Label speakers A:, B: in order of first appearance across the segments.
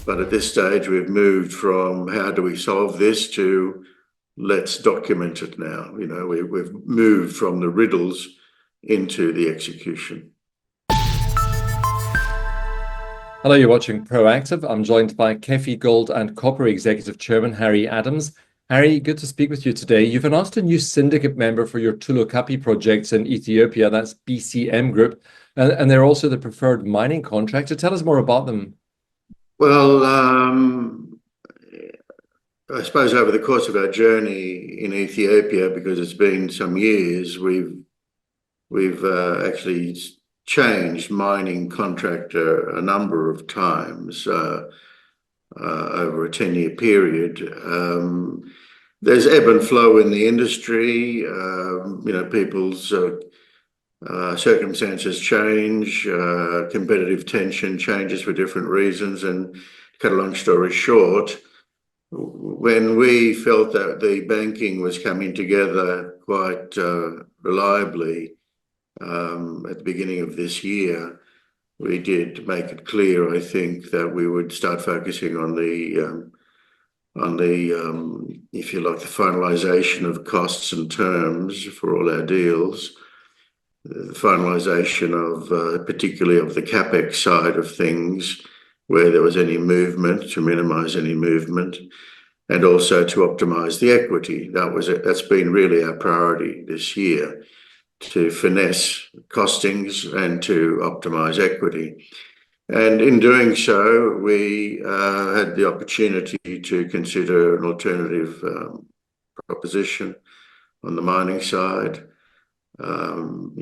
A: But at this stage, we've moved from how do we solve this to let's document it now. We've moved from the riddles into the execution.
B: Hello, you're watching Proactive. I'm joined by KEFI Gold and Copper Executive Chairman Harry Adams. Harry, good to speak with you today. You've announced a new syndicate member for your Tulu Kapi projects in Ethiopia. That's BCM Group. And they're also the preferred mining contractor. Tell us more about them.
A: Well, I suppose over the course of our journey in Ethiopia, because it's been some years, we've actually changed mining contractor a number of times over a 10-year period. There's ebb and flow in the industry. People's circumstances change, competitive tension changes for different reasons. And cut a long story short, when we felt that the banking was coming together quite reliably at the beginning of this year, we did make it clear, I think, that we would start focusing on the if you like, the finalisation of costs and terms for all our deals, the finalisation of particularly of the CapEx side of things, where there was any movement, to minimise any movement, and also to optimise the equity. That's been really our priority this year, to finesse costings and to optimise equity. And in doing so, we had the opportunity to consider an alternative proposition on the mining side. The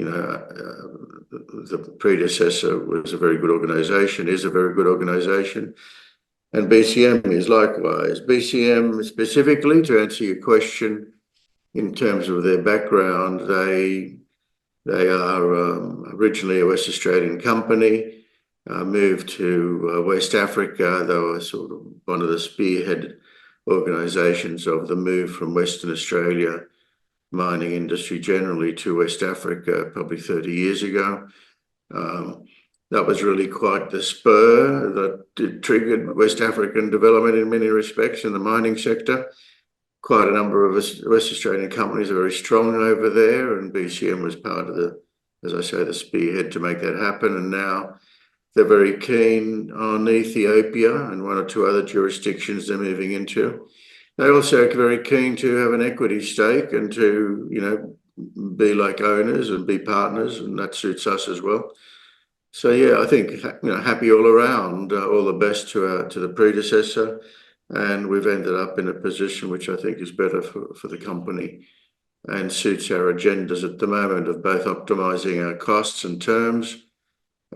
A: predecessor was a very good organisation, is a very good organisation, and BCM is likewise. BCM, specifically, to answer your question, in terms of their background, they are originally a West Australian company, moved to West Africa. They were sort of one of the spearhead organisations of the move from Western Australia mining industry generally to West Africa, probably 30 years ago. That was really quite the spur that triggered West African development in many respects in the mining sector. Quite a number of West Australian companies are very strong over there, and BCM was part of as I say, the spearhead to make that happen. And now they're very keen on Ethiopia and one or two other jurisdictions they're moving into. They're also very keen to have an equity stake and to, be like owners and be partners, and that suits us as well. So yeah, I think happy all around. All the best to the predecessor, and we've ended up in a position which I think is better for the company and suits our agendas at the moment of both optimising our costs and terms,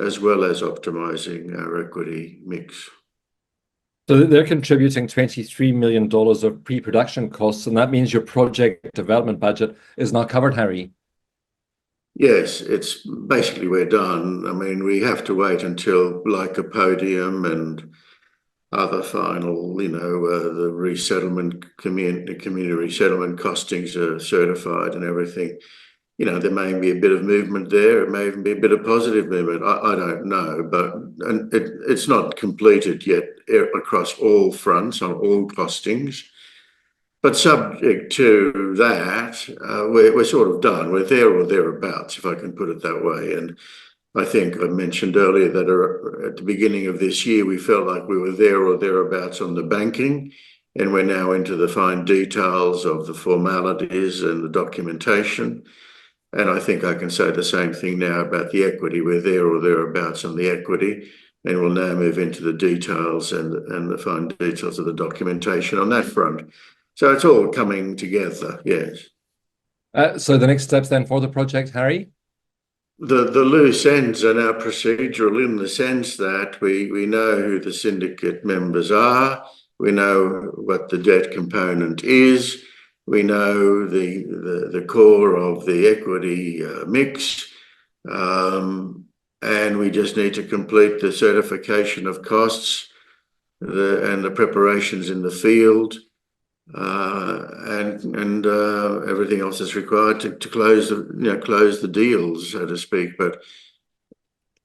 A: as well as optimising our equity mix.
B: So they're contributing $23 million of pre-production costs, and that means your project development budget is not covered, Harry.
A: Yes, it's basically we're done. I mean, we have to wait until Lycopodium and other final, the resettlement, community resettlement costings are certified and everything. There may be a bit of movement there. It may even be a bit of positive movement. I don't know, but it's not completed yet across all fronts on all costings. But subject to that, we're sort of done. We're there or thereabouts, if I can put it that way. And I think I mentioned earlier that at the beginning of this year, we felt like we were there or thereabouts on the banking, and we're now into the fine details of the formalities and the documentation. And I think I can say the same thing now about the equity. We're there or thereabouts on the equity, and we'll now move into the details and the fine details of the documentation on that front. So it's all coming together, yes.
B: So the next steps then for the project, Harry?
A: The loose ends are now procedural in the sense that we know who the syndicate members are, we know what the debt component is, we know the core of the equity mix, and we just need to complete the certification of costs and the preparations in the field, and everything else that's required to close the deals, so to speak. But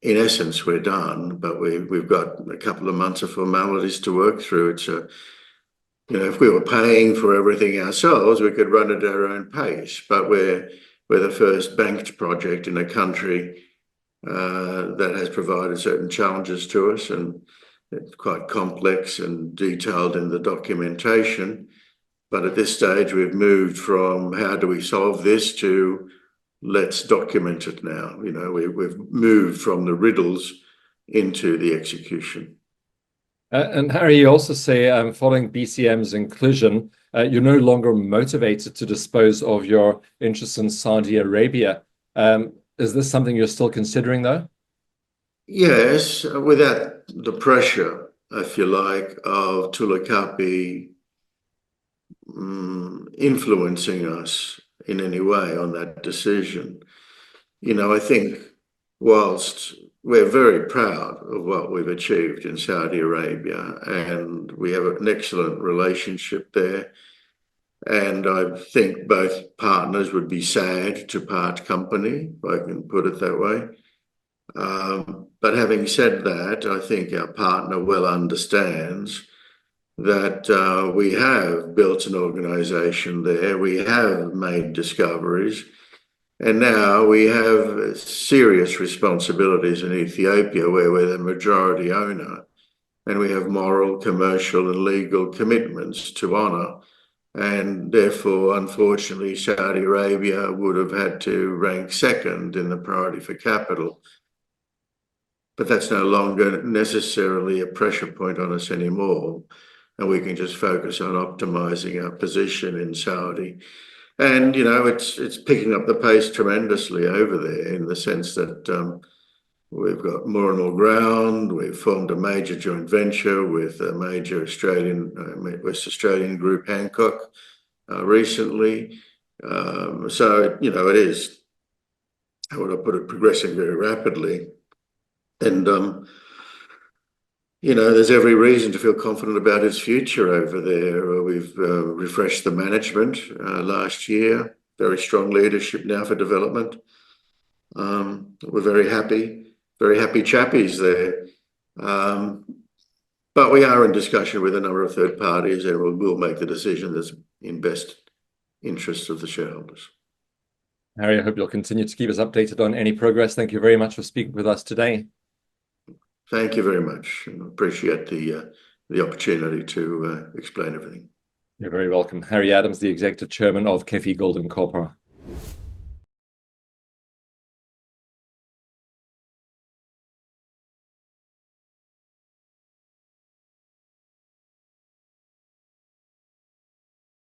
A: in essence, we're done, but we've got a couple of months of formalities to work through. It's a, if we were paying for everything ourselves, we could run at our own pace, but we're the first banked project in a country that has provided certain challenges to us, and it's quite complex and detailed in the documentation. But at this stage, we've moved from how do we solve this to let's document it now. We've moved from the riddles into the execution.
B: And Harry, you also say, following BCM's inclusion, you're no longer motivated to dispose of your interests in Saudi Arabia. Is this something you're still considering, though?
A: Yes, without the pressure, if you like, of Tulu Kapi influencing us in any way on that decision. I think whilst we're very proud of what we've achieved in Saudi Arabia, and we have an excellent relationship there, and I think both partners would be sad to part company, if I can put it that way. But having said that, I think our partner well understands that we have built an organisation there, we have made discoveries, and now we have serious responsibilities in Ethiopia where we're the majority owner, and we have moral, commercial and legal commitments to honour. And therefore, unfortunately, Saudi Arabia would have had to rank second in the priority for capital. But that's no longer necessarily a pressure point on us anymore. And we can just focus on optimizing our position in Saudi. And, it's picking up the pace tremendously over there in the sense that we've got more and more ground. We've formed a major joint venture with a major West Australian group, Hancock, recently. So, it is, how would I put it, progressing very rapidly. And, there's every reason to feel confident about its future over there. We've refreshed the management last year, very strong leadership now for development. We're very happy chappies there. But we are in discussion with a number of third parties, and we'll make the decision that's in best interest of the shareholders.
B: Harry, I hope you'll continue to keep us updated on any progress. Thank you very much for speaking with us today.
A: Thank you very much. I appreciate the opportunity to explain everything.
B: You're very welcome. Harry Adams, the Executive Chairman of KEFI Gold and Copper.